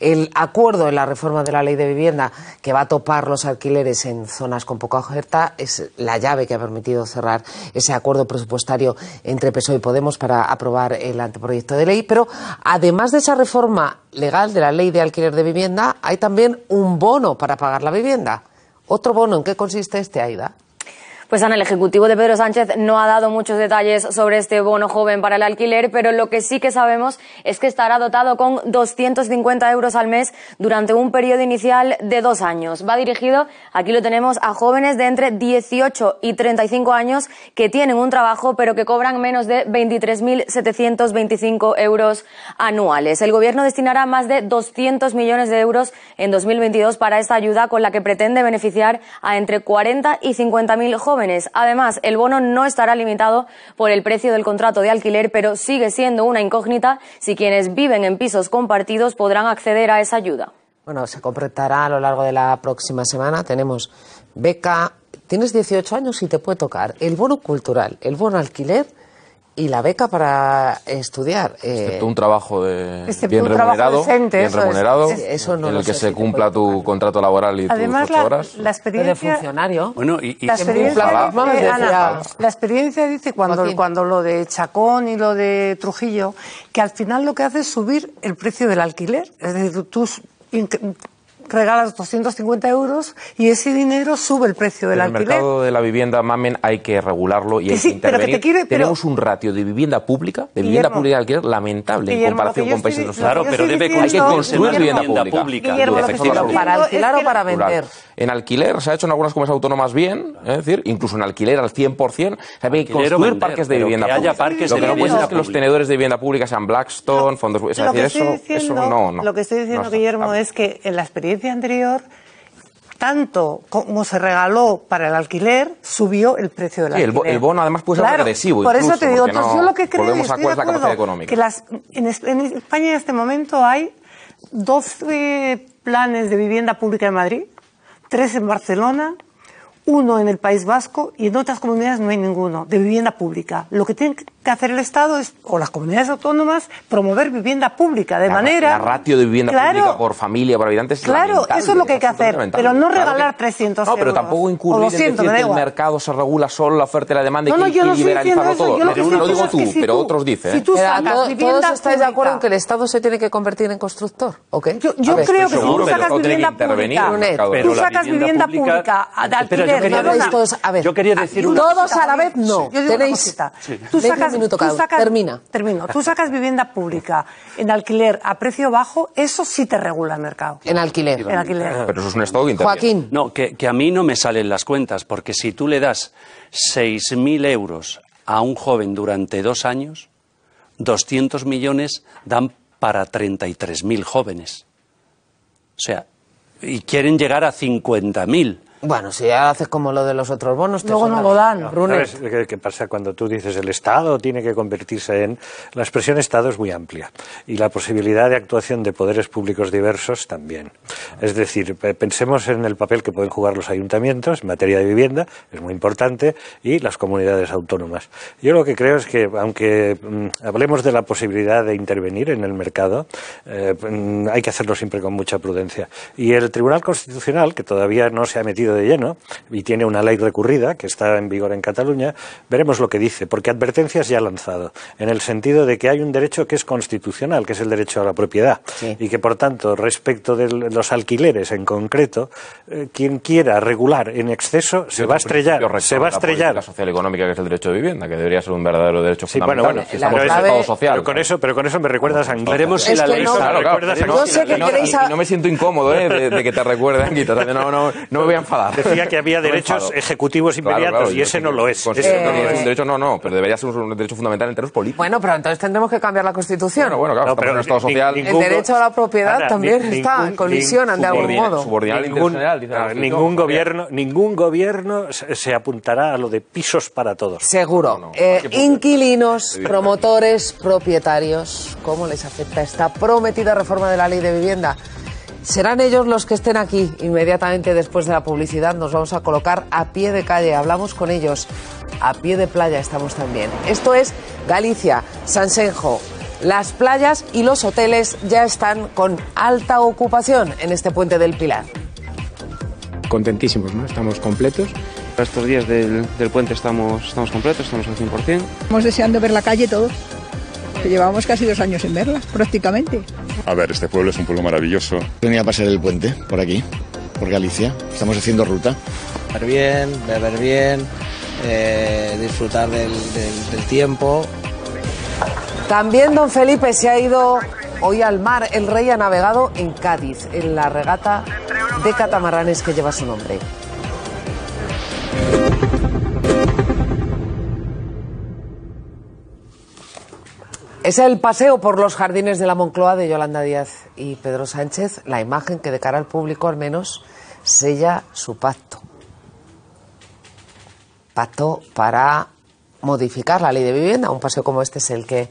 el acuerdo en la reforma de la ley de vivienda que va a topar los alquileres en zonas con poca oferta es la llave que ha permitido cerrar ese acuerdo presupuestario entre PSOE y Podemos para aprobar el anteproyecto de ley. Pero además de esa reforma legal de la ley de alquiler de vivienda, hay también un bono para pagar la vivienda. ¿Otro bono? ¿En qué consiste este, Aida? Pues Ana, el Ejecutivo de Pedro Sánchez no ha dado muchos detalles sobre este bono joven para el alquiler, pero lo que sí que sabemos es que estará dotado con 250 euros al mes durante un periodo inicial de 2 años. Va dirigido, aquí lo tenemos, a jóvenes de entre 18 y 35 años que tienen un trabajo pero que cobran menos de 23.725 euros anuales. El Gobierno destinará más de 200 millones de euros en 2022 para esta ayuda, con la que pretende beneficiar a entre 40 y 50.000 jóvenes. Además, el bono no estará limitado por el precio del contrato de alquiler, pero sigue siendo una incógnita si quienes viven en pisos compartidos podrán acceder a esa ayuda. Bueno, se completará a lo largo de la próxima semana. Tenemos beca, tienes 18 años y te puede tocar el bono cultural, el bono alquiler y la beca para estudiar. Excepto un trabajo bien remunerado, eso no en el que se cumpla tu contrato laboral y además, tus 8 horas. La experiencia de funcionario. Bueno, la experiencia dice cuando lo de Chacón y lo de Trujillo, que al final lo que hace es subir el precio del alquiler. Es decir, tú regalas 250 euros y ese dinero sube el precio del alquiler. En el mercado de la vivienda, Mamen, hay que regularlo y hay que intervenir. Tenemos un ratio de vivienda pública, de alquiler lamentable en comparación con países de Claro, pero hay que construir vivienda pública. ¿Para alquilar o para vender? En alquiler se ha hecho en algunas comunidades autónomas bien, es decir, incluso en alquiler al 100%. Hay que construir parques de vivienda pública. Lo que no puede ser es que los tenedores de vivienda pública sean Blackstone, fondos... Es decir, eso no. Lo que estoy diciendo, Guillermo, es que en la experiencia anterior, tanto como se regaló para el alquiler, subió el precio del alquiler. El bono además puede ser agresivo. Por eso te digo, yo lo que creo volvemos a cuál es la capacidad económica. Que en España en este momento hay 12 planes de vivienda pública en Madrid, 3 en Barcelona, 1 en el País Vasco, y en otras comunidades no hay ninguno de vivienda pública. Lo que tiene que hacer el Estado o las comunidades autónomas, promover vivienda pública de manera... La ratio de vivienda pública por familia, por habitantes, es lamentable, eso es lo que hay que hacer, pero no regalar 300 euros. No, pero tampoco incurrir en decir que el mercado se regula solo la oferta y la demanda y que hay que liberalizarlo todo. No lo digo tú, pero otros dicen. ¿Todos estáis de acuerdo en que el Estado se tiene que convertir en constructor? ¿Okay? Yo creo que si tú sacas vivienda pública, tú sacas vivienda pública de alquiler... Yo quería decir todos a la vez no. Tenéis... Tú sacas vivienda pública en alquiler a precio bajo, eso sí te regula el mercado. En alquiler. Pero eso es un Estado que interviene. Joaquín. No, que a mí no me salen las cuentas, porque si tú le das 6.000 euros a un joven durante 2 años, 200 millones dan para 33.000 jóvenes. O sea, y quieren llegar a 50.000. Bueno, si haces como lo de los otros bonos, luego no lo dan. ¿Sabes qué pasa cuando tú dices el Estado tiene que convertirse en... La expresión Estado es muy amplia y la posibilidad de actuación de poderes públicos diversos también. Es decir, pensemos en el papel que pueden jugar los ayuntamientos en materia de vivienda, es muy importante, y las comunidades autónomas. Yo lo que creo es que, aunque hablemos de la posibilidad de intervenir en el mercado, hay que hacerlo siempre con mucha prudencia. Y el Tribunal Constitucional, que todavía no se ha metido de lleno y tiene una ley recurrida que está en vigor en Cataluña, veremos lo que dice, porque advertencias ya ha lanzado, en el sentido de que hay un derecho que es constitucional, que es el derecho a la propiedad, y que por tanto, respecto de los alquileres en concreto, quien quiera regular en exceso se va a estrellar. La social económica, que es el derecho de vivienda, que debería ser un verdadero derecho fundamental. Si estamos en un Estado social. Pero con eso me recuerdas a Anguita. Veremos si la ley... No me siento incómodo de que te recuerde Anguita. No me voy a enfadar. Decía que había derechos ejecutivos inmediatos y ese no lo es. Ese no es un derecho, pero debería ser un derecho fundamental en términos políticos. Bueno, pero entonces tendremos que cambiar la Constitución. Bueno, claro, pero en un Estado social... El derecho a la propiedad también colisionan de algún modo. Ningún gobierno se apuntará a lo de pisos para todos. Seguro. Inquilinos, promotores, propietarios, ¿cómo les afecta esta prometida reforma de la ley de vivienda? Serán ellos los que estén aquí. Inmediatamente después de la publicidad nos vamos a colocar a pie de calle. Hablamos con ellos. A pie de playa estamos también. Esto es Galicia, Sansenjo, Las playas y los hoteles ya están con alta ocupación en este puente del Pilar. Contentísimos, ¿no? Estamos completos. Estos días del puente estamos completos, estamos al 100%. Estamos deseando ver la calle todos, que llevamos casi 2 años sin verla, prácticamente. A ver, este pueblo es un pueblo maravilloso. Venía a pasar el puente, por aquí, por Galicia. Estamos haciendo ruta. Beber bien, disfrutar del tiempo. También don Felipe se ha ido hoy al mar. El rey ha navegado en Cádiz, en la regata de catamaranes que lleva su nombre. Es el paseo por los jardines de la Moncloa de Yolanda Díaz y Pedro Sánchez, la imagen que de cara al público al menos sella su pacto. Pacto para modificar la ley de vivienda. Un paseo como este es el que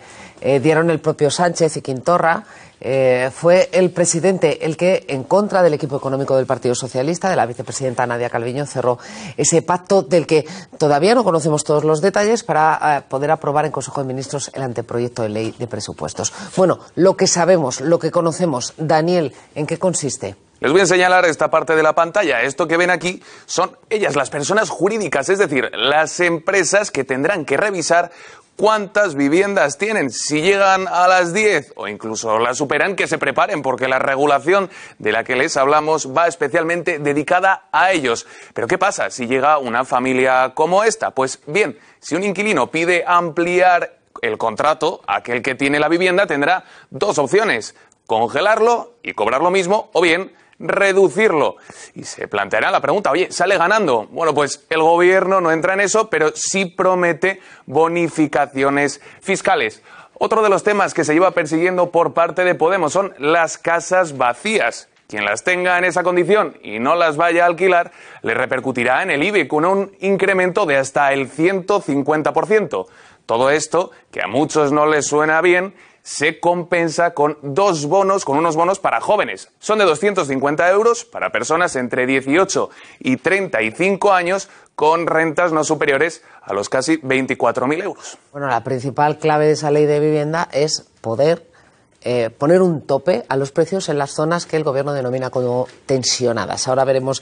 dieron el propio Sánchez y Quintorra. Fue el presidente el que, en contra del equipo económico del Partido Socialista, de la vicepresidenta Nadia Calviño, cerró ese pacto del que todavía no conocemos todos los detalles para poder aprobar en Consejo de Ministros el anteproyecto de ley de presupuestos. Bueno, lo que sabemos, lo que conocemos. Daniel, ¿en qué consiste? Les voy a señalar esta parte de la pantalla. Esto que ven aquí son ellas, las personas jurídicas, es decir, las empresas que tendrán que revisar cuántas viviendas tienen. Si llegan a las 10 o incluso las superan, que se preparen, porque la regulación de la que les hablamos va especialmente dedicada a ellos. Pero ¿qué pasa si llega una familia como esta? Pues bien, si un inquilino pide ampliar el contrato, aquel que tiene la vivienda tendrá 2 opciones: congelarlo y cobrar lo mismo, o bien reducirlo. Y se planteará la pregunta, oye, ¿sale ganando? Bueno, pues el gobierno no entra en eso, pero sí promete bonificaciones fiscales. Otro de los temas que se lleva persiguiendo por parte de Podemos son las casas vacías. Quien las tenga en esa condición y no las vaya a alquilar, le repercutirá en el IBI con un incremento de hasta el 150%. Todo esto, que a muchos no les suena bien, se compensa con unos bonos para jóvenes. Son de 250 euros para personas entre 18 y 35 años con rentas no superiores a los casi 24.000 euros. Bueno, la principal clave de esa ley de vivienda es poder poner un tope a los precios en las zonas que el gobierno denomina como tensionadas. Ahora veremos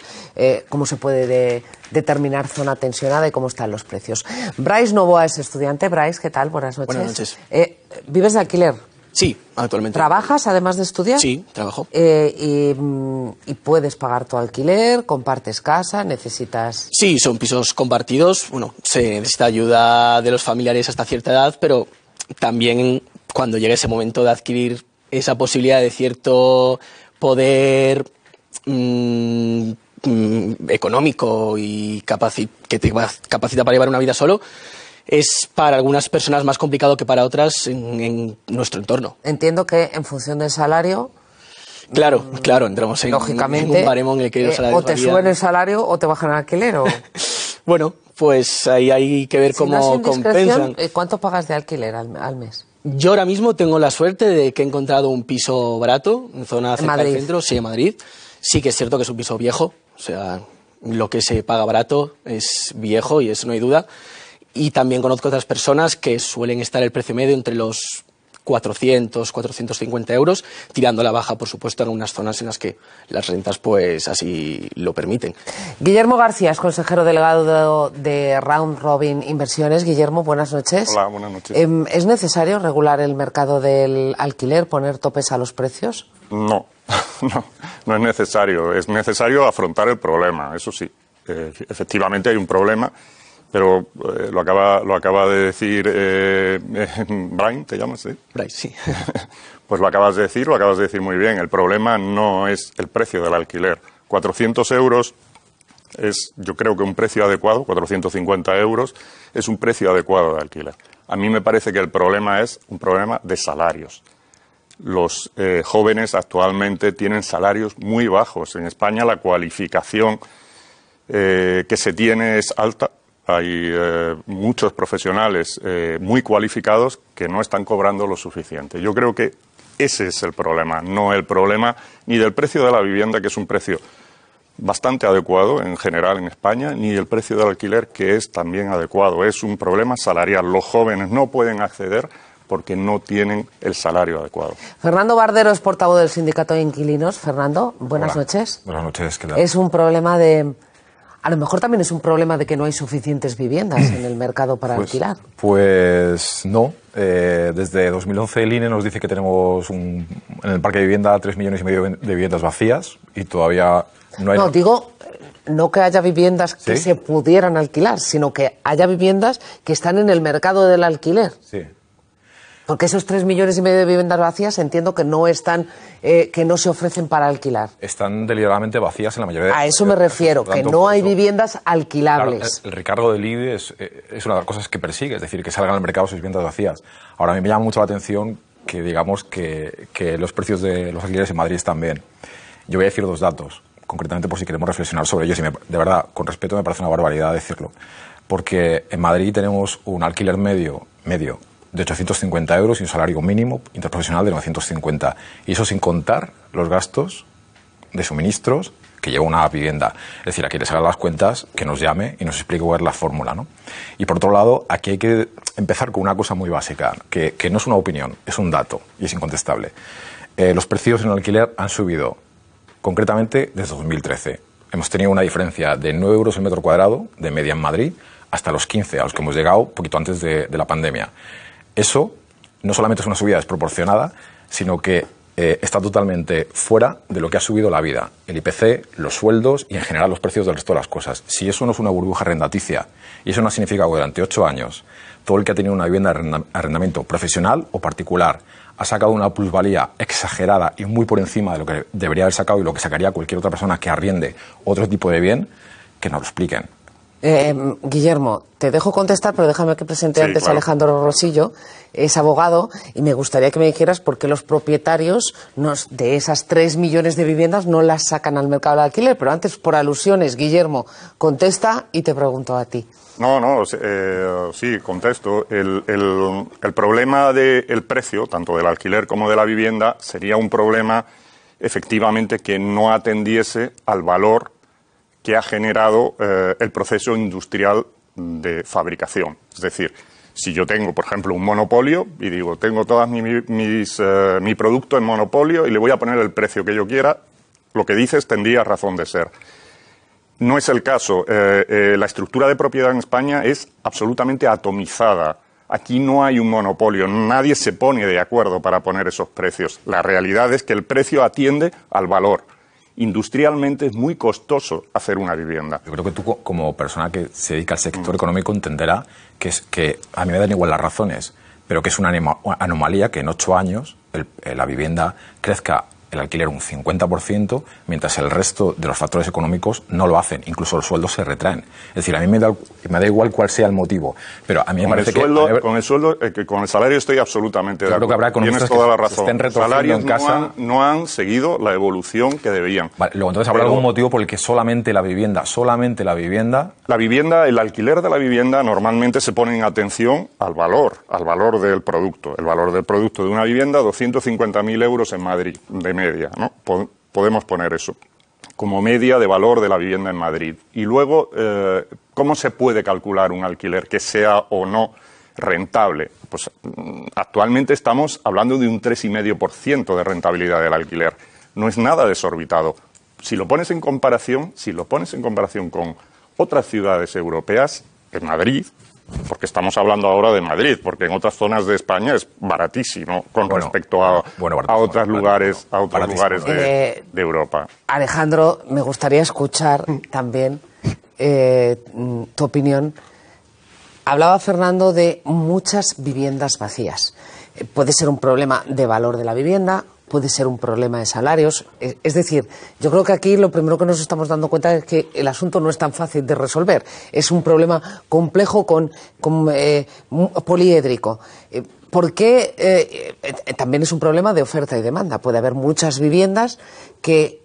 cómo se puede determinar zona tensionada y cómo están los precios. Bryce Novoa es estudiante. Bryce, ¿qué tal? Buenas noches. Buenas noches. ¿Vives de alquiler? Sí, actualmente. ¿Trabajas además de estudiar? Sí, trabajo. ¿Y puedes pagar tu alquiler? ¿Compartes casa? ¿Necesitas...? Sí, son pisos compartidos. Bueno, se necesita ayuda de los familiares hasta cierta edad, pero también cuando llegue ese momento de adquirir esa posibilidad de cierto poder económico y que te capacita para llevar una vida solo, es para algunas personas más complicado que para otras en nuestro entorno. Entiendo que en función del salario... Claro, entramos en un baremo en el que los salarios o te suben el salario o te bajan el alquiler. O... Bueno, pues ahí hay que ver cómo compensan. ¿Cuánto pagas de alquiler al mes? Yo ahora mismo tengo la suerte de que he encontrado un piso barato en zona cerca del centro, sí, en Madrid. Sí que es cierto que es un piso viejo, o sea, lo que se paga barato es viejo y eso no hay duda. Y también conozco otras personas que suelen estar el precio medio entre los 400, 450 euros, tirando a la baja, por supuesto, en unas zonas en las que las rentas pues así lo permiten. Guillermo García es consejero delegado de Round Robin Inversiones. Guillermo, buenas noches. Hola, buenas noches. ¿Es necesario regular el mercado del alquiler, poner topes a los precios? No es necesario. Es necesario afrontar el problema, eso sí. Efectivamente hay un problema. Pero lo acaba de decir Brian, ¿te llamas? ¿Sí? Brian, sí. Pues lo acabas de decir muy bien. El problema no es el precio del alquiler. 400 euros es, yo creo que un precio adecuado, 450 euros es un precio adecuado de alquiler. A mí me parece que el problema es un problema de salarios. Los jóvenes actualmente tienen salarios muy bajos. En España la cualificación que se tiene es alta. Hay muchos profesionales muy cualificados que no están cobrando lo suficiente. Yo creo que ese es el problema, no el problema ni del precio de la vivienda, que es un precio bastante adecuado en general en España, ni el precio del alquiler, que es también adecuado. Es un problema salarial. Los jóvenes no pueden acceder porque no tienen el salario adecuado. Fernando Bardero es portavoz del Sindicato de Inquilinos. Fernando, buenas noches. Buenas noches. ¿Qué tal? Es un problema de... A lo mejor también es un problema de que no hay suficientes viviendas en el mercado para alquilar. Pues no. Desde 2011 el INE nos dice que tenemos en el parque de vivienda 3,5 millones de viviendas vacías y todavía no hay... No, digo, no que haya viviendas que se pudieran alquilar, sino que haya viviendas que están en el mercado del alquiler. Sí. Porque esos 3,5 millones de viviendas vacías entiendo que no están, que no se ofrecen para alquilar. Están deliberadamente vacías en la mayoría de... A eso me refiero, que no hay viviendas alquilables. Claro, el recargo del IBI es una de las cosas que persigue, es decir, que salgan al mercado sus viviendas vacías. Ahora, a mí me llama mucho la atención que digamos que los precios de los alquileres en Madrid están bien. Yo voy a decir 2 datos, concretamente por si queremos reflexionar sobre ellos, y de verdad, con respeto, me parece una barbaridad decirlo. Porque en Madrid tenemos un alquiler medio de 850 euros y un salario mínimo interprofesional de 950. Y eso sin contar los gastos de suministros que lleva una vivienda. Es decir, a quien les haga las cuentas, que nos llame y nos explique cuál es la fórmula, ¿no? Y por otro lado, aquí hay que empezar con una cosa muy básica, que no es una opinión, es un dato y es incontestable. Los precios en el alquiler han subido, concretamente desde 2013. Hemos tenido una diferencia de 9 euros el metro cuadrado de media en Madrid hasta los 15, a los que hemos llegado un poquito antes de la pandemia. Eso no solamente es una subida desproporcionada, sino que está totalmente fuera de lo que ha subido la vida, el IPC, los sueldos y en general los precios del resto de las cosas. Si eso no es una burbuja arrendaticia, y eso no significa que durante 8 años todo el que ha tenido una vivienda de arrendamiento profesional o particular ha sacado una plusvalía exagerada y muy por encima de lo que debería haber sacado y lo que sacaría cualquier otra persona que arriende otro tipo de bien, que nos lo expliquen. Guillermo, te dejo contestar, pero déjame que presente antes a Alejandro Rosillo, es abogado, y me gustaría que me dijeras por qué los propietarios de esas 3 millones de viviendas no las sacan al mercado del alquiler. Pero antes, por alusiones, Guillermo, contesta y te pregunto a ti. No, sí, contesto. El problema del precio, tanto del alquiler como de la vivienda, sería un problema efectivamente que no atendiese al valor que ha generado el proceso industrial de fabricación. Es decir, si yo tengo, por ejemplo, un monopolio y digo, tengo todas mi producto en monopolio y le voy a poner el precio que yo quiera, lo que dices tendría razón de ser. No es el caso. La estructura de propiedad en España es absolutamente atomizada. Aquí no hay un monopolio, nadie se pone de acuerdo para poner esos precios. La realidad es que el precio atiende al valor. Industrialmente es muy costoso hacer una vivienda. Yo creo que tú, como persona que se dedica al sector económico, entenderá que a mí me dan igual las razones, pero que es una anomalía que en 8 años la vivienda crezca el alquiler un 50%, mientras el resto de los factores económicos no lo hacen, incluso los sueldos se retraen. Es decir, a mí me da igual cuál sea el motivo, pero a mí me parece que... Con el salario estoy absolutamente de acuerdo. Creo que habrá economistas Tienes toda la razón. Que estén retorciendo en casa. No han seguido la evolución que debían. Vale, luego entonces habrá algún motivo por el que solamente la vivienda... El alquiler de la vivienda normalmente se pone en atención al valor del producto. El valor del producto de una vivienda, 250.000 euros en Madrid, de media, ¿no? Podemos poner eso como media de valor de la vivienda en Madrid. Y luego, ¿cómo se puede calcular un alquiler que sea o no rentable? Pues actualmente estamos hablando de un 3,5% de rentabilidad del alquiler. No es nada desorbitado. Si lo pones en comparación con otras ciudades europeas, en Madrid, porque estamos hablando ahora de Madrid, porque en otras zonas de España es baratísimo respecto a otros lugares de Europa. Alejandro, me gustaría escuchar también tu opinión. Hablaba Fernando de muchas viviendas vacías. Puede ser un problema de valor de la vivienda, puede ser un problema de salarios. Es decir, yo creo que aquí lo primero que nos estamos dando cuenta es que el asunto no es tan fácil de resolver. Es un problema complejo poliédrico. Porque también es un problema de oferta y demanda. Puede haber muchas viviendas que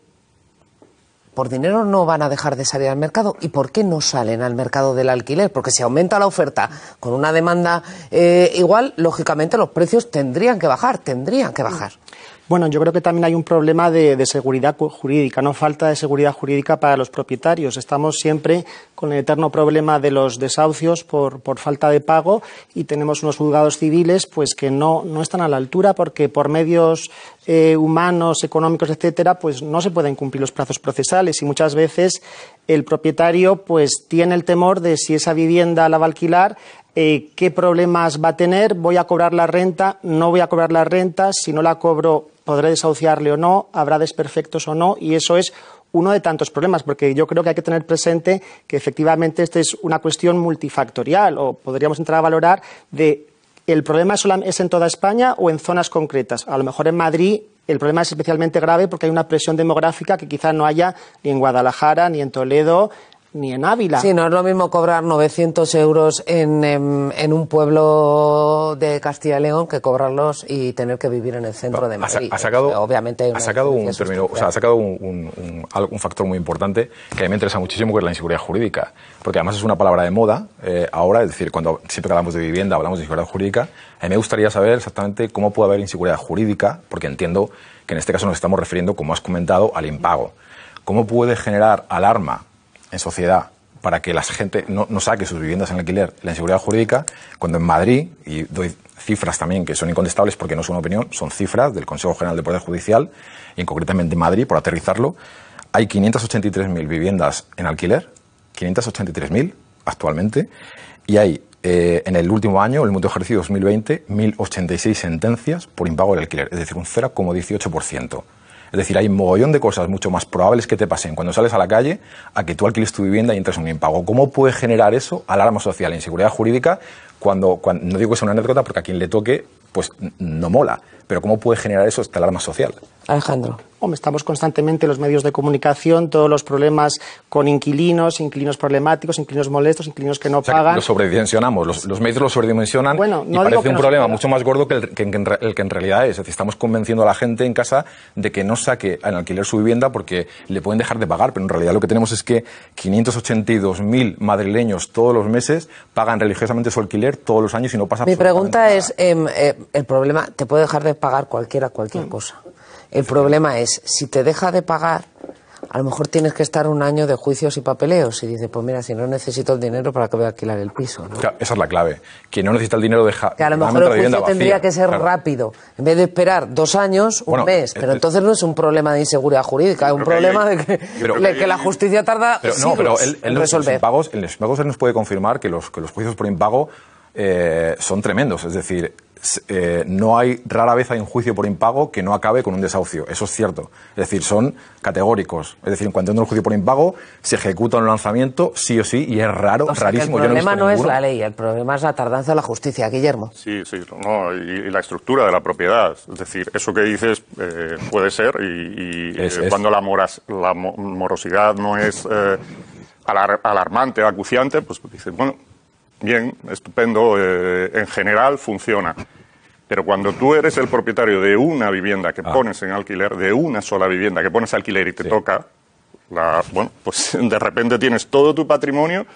por dinero no van a dejar de salir al mercado. ¿Y por qué no salen al mercado del alquiler? Porque si aumenta la oferta con una demanda igual, lógicamente los precios tendrían que bajar. Bueno, yo creo que también hay un problema de seguridad jurídica, no falta de seguridad jurídica para los propietarios. Estamos siempre con el eterno problema de los desahucios por falta de pago y tenemos unos juzgados civiles pues que no están a la altura porque por medios humanos, económicos, etcétera, pues no se pueden cumplir los plazos procesales y muchas veces el propietario pues tiene el temor de si esa vivienda la va a alquilar, qué problemas va a tener, voy a cobrar la renta, no voy a cobrar la renta, si no la cobro podré desahuciarle o no, habrá desperfectos o no, y eso es uno de tantos problemas, porque yo creo que hay que tener presente que efectivamente esta es una cuestión multifactorial, o podríamos entrar a valorar de el problema es en toda España o en zonas concretas. A lo mejor en Madrid el problema es especialmente grave porque hay una presión demográfica que quizás no haya ni en Guadalajara, ni en Toledo, ni en Ávila. Sí, no es lo mismo cobrar 900 euros en un pueblo de Castilla y León que cobrarlos y tener que vivir en el centro de Madrid. Obviamente ha sacado un término, o sea, ha sacado un factor muy importante que a mí me interesa muchísimo, que es la inseguridad jurídica, porque además es una palabra de moda ahora, es decir, cuando siempre que hablamos de vivienda hablamos de inseguridad jurídica. A mí me gustaría saber exactamente cómo puede haber inseguridad jurídica, porque entiendo que en este caso nos estamos refiriendo, como has comentado, al impago. ¿Cómo puede generar alarma en sociedad para que la gente no saque sus viviendas en alquiler la inseguridad jurídica, cuando en Madrid, y doy cifras también que son incontestables porque no es una opinión, son cifras del Consejo General del Poder Judicial, y concretamente en Madrid, por aterrizarlo, hay 583.000 viviendas en alquiler, 583.000 actualmente, y hay en el último año, el último ejercicio 2020, 1.086 sentencias por impago del alquiler, es decir, un 0,18%. Es decir, hay un mogollón de cosas mucho más probables que te pasen cuando sales a la calle a que tú alquiles tu vivienda y entres en un impago. ¿Cómo puede generar eso alarma social e inseguridad jurídica cuando no digo que sea una anécdota porque a quien le toque pues no mola, pero cómo puede generar eso esta alarma social? Alejandro. Estamos constantemente en los medios de comunicación, todos los problemas con inquilinos problemáticos, inquilinos molestos, inquilinos que no pagan. Lo sobredimensionamos, los medios lo sobredimensionan y parece un problema mucho más gordo que el que en realidad es. Es decir, estamos convenciendo a la gente en casa de que no saque en alquiler su vivienda porque le pueden dejar de pagar, pero en realidad lo que tenemos es que 582.000 madrileños todos los meses pagan religiosamente su alquiler todos los años y no pasa absolutamente nada. Mi pregunta es, el problema, te puede dejar de pagar cualquier cosa. El problema es, si te deja de pagar, a lo mejor tienes que estar un año de juicios y papeleos. Y dices, pues mira, si no necesito el dinero, ¿para qué voy a alquilar el piso? ¿No? Claro, esa es la clave. Quien no necesita el dinero deja... Que a lo mejor el juicio tendría que ser rápido. En vez de esperar 2 años, un mes. Pero entonces no es un problema de inseguridad jurídica, es un problema de que la justicia tarda siglos en resolver. En los impagos él nos puede confirmar que los juicios por impago son tremendos. Es decir, rara vez hay un juicio por impago que no acabe con un desahucio. Eso es cierto. Es decir, son categóricos. Es decir, cuando entra un juicio por impago, se ejecuta un lanzamiento sí o sí y es raro, rarísimo. El problema no es la ley, el problema es la tardanza de la justicia. Guillermo. Sí, y la estructura de la propiedad. Es decir, eso que dices puede ser cuando la morosidad no es alarmante, acuciante, pues dices, bueno, bien, estupendo, en general funciona. Pero cuando tú eres el propietario de una vivienda que pones en alquiler, de una sola vivienda que pones en alquiler y te toca, pues de repente tienes todo tu patrimonio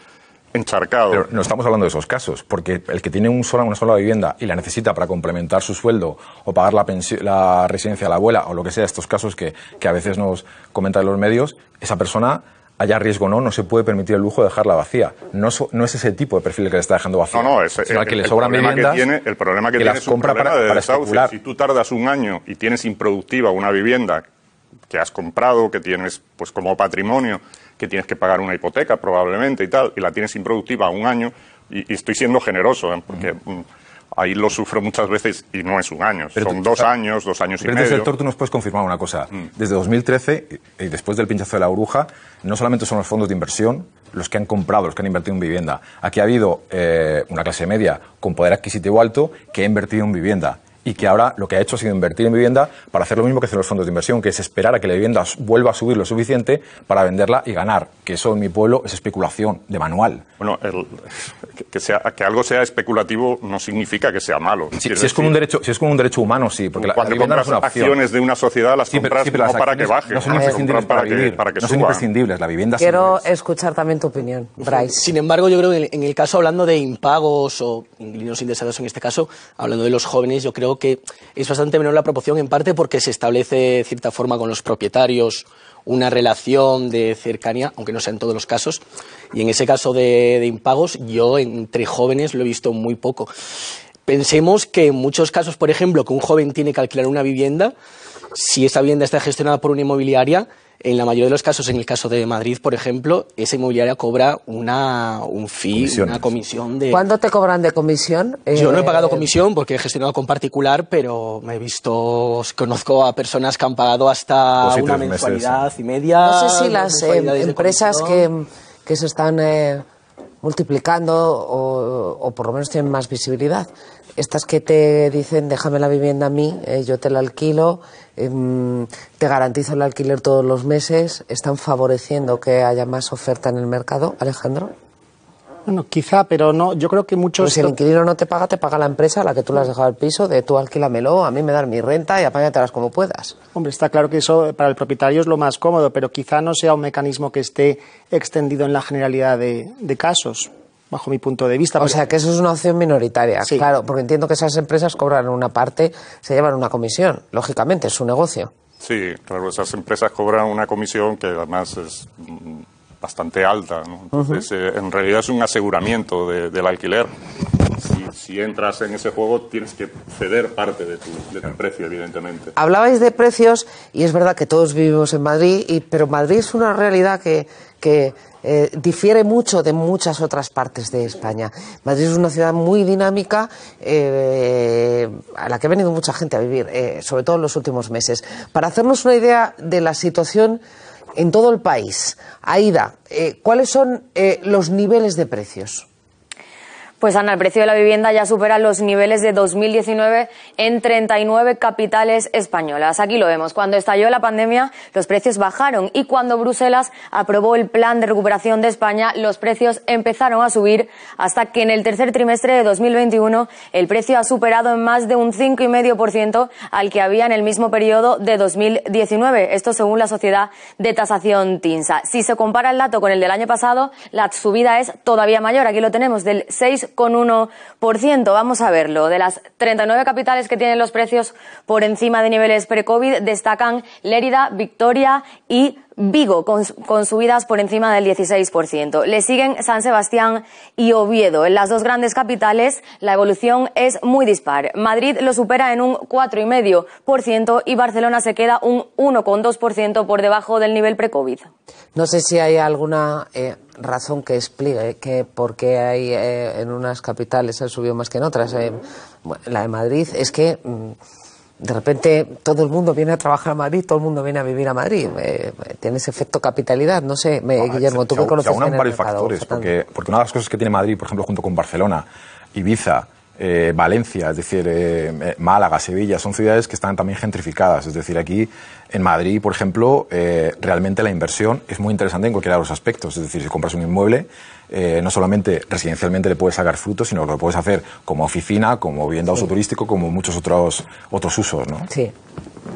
encharcado. Pero no estamos hablando de esos casos, porque el que tiene una sola vivienda y la necesita para complementar su sueldo o pagar la residencia de la abuela o lo que sea, estos casos que a veces nos comentan los medios, esa persona, haya riesgo o no se puede permitir el lujo de dejarla vacía. No es ese tipo de perfil que le está dejando vacía. Sino que le sobran viviendas. El problema que tiene es un problema de desahucio. Si tú tardas un año y tienes improductiva una vivienda que has comprado, que tienes pues como patrimonio, que tienes que pagar una hipoteca probablemente y tal, y la tienes improductiva un año, y estoy siendo generoso, porque ahí lo sufro muchas veces y no es un año, son 2 años, 2 años y medio. Pero desde el sector tú nos puedes confirmar una cosa. Desde 2013, y después del pinchazo de la burbuja, no solamente son los fondos de inversión los que han comprado, los que han invertido en vivienda. Aquí ha habido una clase media con poder adquisitivo alto que ha invertido en vivienda y que ahora lo que ha hecho ha sido invertir en vivienda para hacer lo mismo que hacen los fondos de inversión, que es esperar a que la vivienda vuelva a subir lo suficiente para venderla y ganar, que eso en mi pueblo es especulación de manual. Bueno, que algo sea especulativo no significa que sea malo. Si es con un derecho humano, sí, porque cuando la vivienda no es una opción. Acciones de una sociedad las compras no para que baje. No son imprescindibles para vivir, no son imprescindibles, la vivienda Quiero escuchar también tu opinión, Bryce. Sin embargo, yo creo que en el caso, hablando de impagos o inquilinos indexados en este caso, hablando de los jóvenes, yo creo creo que es bastante menor la proporción, en parte porque se establece de cierta forma con los propietarios una relación de cercanía, aunque no sea en todos los casos, y en ese caso de impagos yo entre jóvenes lo he visto muy poco. Pensemos que en muchos casos, por ejemplo, que un joven tiene que alquilar una vivienda, si esa vivienda está gestionada por una inmobiliaria, en la mayoría de los casos, en el caso de Madrid, por ejemplo, esa inmobiliaria cobra un fee, una comisión de... ¿Cuándo te cobran de comisión? Yo no he pagado comisión porque he gestionado con particular, pero conozco a personas que han pagado hasta una mensualidad y media. No sé si las empresas que se están multiplicando o por lo menos tienen más visibilidad. Estas que te dicen, déjame la vivienda a mí, yo te la alquilo, te garantizo el alquiler todos los meses, ¿están favoreciendo que haya más oferta en el mercado, Alejandro? Bueno, quizá, pero no, yo creo que muchos... Pues si el inquilino no te paga la empresa a la que tú le has dejado el piso, de tú alquílamelo, a mí me dan mi renta y apáñatelas como puedas. Hombre, está claro que eso para el propietario es lo más cómodo, pero quizá no sea un mecanismo que esté extendido en la generalidad de casos, bajo mi punto de vista. O sea, que eso es una opción minoritaria, sí. Claro, porque entiendo que esas empresas cobran una parte, se llevan una comisión, lógicamente, es su negocio. Sí, claro, esas empresas cobran una comisión que además es bastante alta, ¿no? Entonces, en realidad es un aseguramiento del alquiler. Si entras en ese juego, tienes que ceder parte de tu precio, evidentemente. Hablabais de precios, y es verdad que todos vivimos en Madrid, pero Madrid es una realidad que difiere mucho de muchas otras partes de España. Madrid es una ciudad muy dinámica a la que ha venido mucha gente a vivir, sobre todo en los últimos meses. Para hacernos una idea de la situación en todo el país, Aída, ¿cuáles son los niveles de precios? Pues Ana, el precio de la vivienda ya supera los niveles de 2019 en 39 capitales españolas. Aquí lo vemos. Cuando estalló la pandemia, los precios bajaron y cuando Bruselas aprobó el Plan de Recuperación de España, los precios empezaron a subir hasta que en el tercer trimestre de 2021 el precio ha superado en más de un 5,5% al que había en el mismo periodo de 2019. Esto según la sociedad de tasación TINSA. Si se compara el dato con el del año pasado, la subida es todavía mayor. Aquí lo tenemos, del 6,1%. Vamos a verlo. De las 39 capitales que tienen los precios por encima de niveles pre-COVID, destacan Lérida, Vitoria y Vigo, con subidas por encima del 16%. Le siguen San Sebastián y Oviedo. En las dos grandes capitales la evolución es muy dispar. Madrid lo supera en un 4,5% y Barcelona se queda un 1,2% por debajo del nivel pre-COVID. No sé si hay alguna razón que explique por qué hay en unas capitales han subido más que en otras. La de Madrid es que de repente todo el mundo viene a trabajar a Madrid, todo el mundo viene a vivir a Madrid. Tiene ese efecto capitalidad. No sé, Guillermo, tú que conoces bien el varios mercado, factores, porque una de las cosas que tiene Madrid, por ejemplo, junto con Barcelona, Ibiza, Valencia, es decir, Málaga, Sevilla, son ciudades que están también gentrificadas. Es decir, aquí en Madrid, por ejemplo, realmente la inversión es muy interesante en cualquiera de los aspectos. Es decir, si compras un inmueble, no solamente residencialmente le puedes sacar frutos, sino que lo puedes hacer como oficina, como vivienda uso turístico, como muchos otros usos, ¿no? Sí.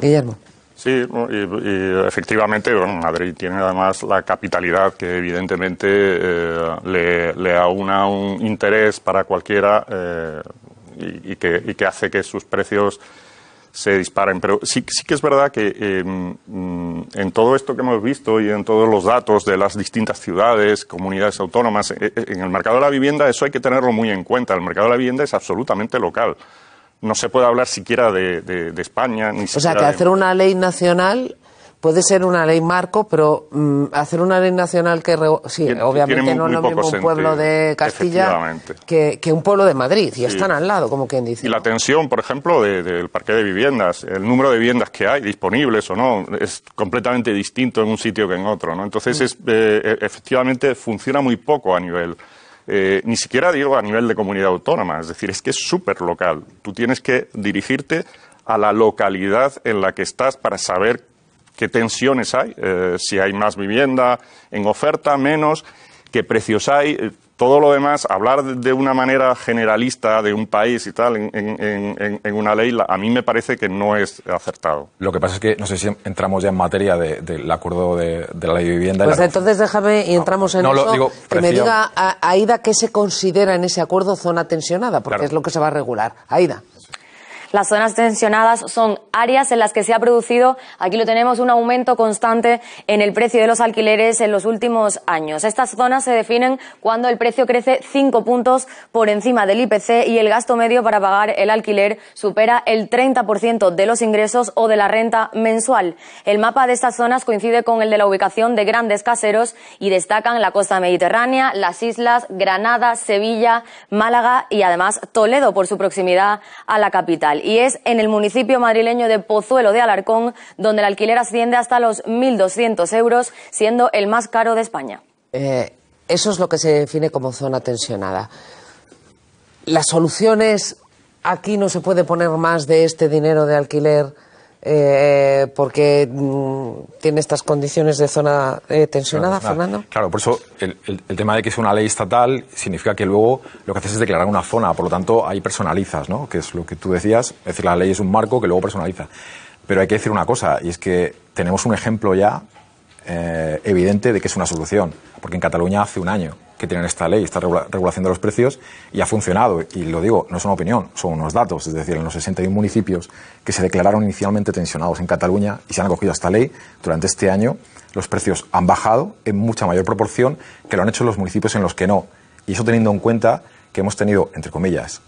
Guillermo. Sí, y efectivamente, bueno, Madrid tiene además la capitalidad que evidentemente le aúna un interés para cualquiera y que hace que sus precios se disparen. Pero sí que es verdad que en todo esto que hemos visto y en todos los datos de las distintas ciudades, comunidades autónomas, en el mercado de la vivienda eso hay que tenerlo muy en cuenta. El mercado de la vivienda es absolutamente local. No se puede hablar siquiera de España. Ni siquiera que hacer una ley nacional puede ser una ley marco, pero hacer una ley nacional que... Sí, obviamente no es lo mismo un pueblo de Castilla que un pueblo de Madrid, y están al lado, como quien dice. Y la tensión, por ejemplo, del parque de viviendas, el número de viviendas que hay, disponibles o no, es completamente distinto en un sitio que en otro, ¿no? Entonces, efectivamente, funciona muy poco a nivel... ni siquiera digo a nivel de comunidad autónoma, es decir, es que es súper local. Tú tienes que dirigirte a la localidad en la que estás para saber qué tensiones hay, si hay más vivienda en oferta, menos, qué precios hay, todo lo demás, hablar de una manera generalista de un país y tal en una ley, a mí me parece que no es acertado. Lo que pasa es que no sé si entramos ya en materia del acuerdo de la ley de vivienda. Pues entonces déjame y entramos en eso, que me diga Aída qué se considera en ese acuerdo zona tensionada, porque es lo que se va a regular. Aída. Las zonas tensionadas son áreas en las que se ha producido, aquí lo tenemos, un aumento constante en el precio de los alquileres en los últimos años. Estas zonas se definen cuando el precio crece 5 puntos por encima del IPC y el gasto medio para pagar el alquiler supera el 30% de los ingresos o de la renta mensual. El mapa de estas zonas coincide con el de la ubicación de grandes caseros y destacan la costa mediterránea, las islas, Granada, Sevilla, Málaga y además Toledo por su proximidad a la capital. Y es en el municipio madrileño de Pozuelo de Alarcón donde el alquiler asciende hasta los 1.200 euros, siendo el más caro de España. Eso es lo que se define como zona tensionada. Las soluciones, aquí no se puede poner más de este dinero de alquiler porque tiene estas condiciones de zona tensionada, claro, Fernando. Claro, por eso el tema de que sea una ley estatal significa que luego lo que haces es declarar una zona, por lo tanto ahí personalizas, ¿no? Que es lo que tú decías, es decir, la ley es un marco que luego personaliza. Pero hay que decir una cosa, y es que tenemos un ejemplo ya evidente de que es una solución, porque en Cataluña hace un año que tienen esta ley, esta regulación de los precios, y ha funcionado. Y lo digo, no es una opinión, son unos datos. Es decir, en los 61 municipios que se declararon inicialmente tensionados en Cataluña y se han acogido a esta ley, durante este año los precios han bajado en mucha mayor proporción que lo han hecho los municipios en los que no. Y eso teniendo en cuenta que hemos tenido, entre comillas,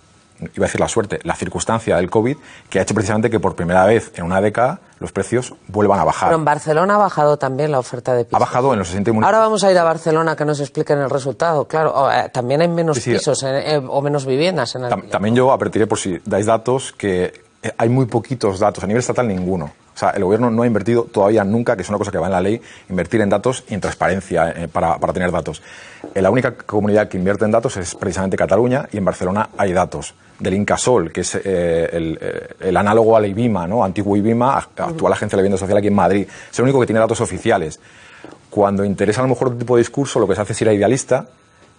iba a decir la suerte, la circunstancia del COVID, que ha hecho precisamente que por primera vez en una década los precios vuelvan a bajar. Pero en Barcelona ha bajado también la oferta de pisos. Ha bajado en los 60 municipios. Ahora vamos a ir a Barcelona que nos expliquen el resultado. Claro, también hay menos pisos o menos viviendas en alquiler. También yo advertiré, por si dais datos, que hay muy poquitos datos. A nivel estatal, ninguno. O sea, el gobierno no ha invertido todavía nunca, que es una cosa que va en la ley, invertir en datos y en transparencia para tener datos. La única comunidad que invierte en datos es precisamente Cataluña, y en Barcelona hay datos del Incasol, que es el análogo al IBIMA, ¿no? Antiguo IBIMA, actual Agencia de Vivienda Social aquí en Madrid. Es el único que tiene datos oficiales. Cuando interesa a lo mejor otro tipo de discurso, lo que se hace es ir a Idealista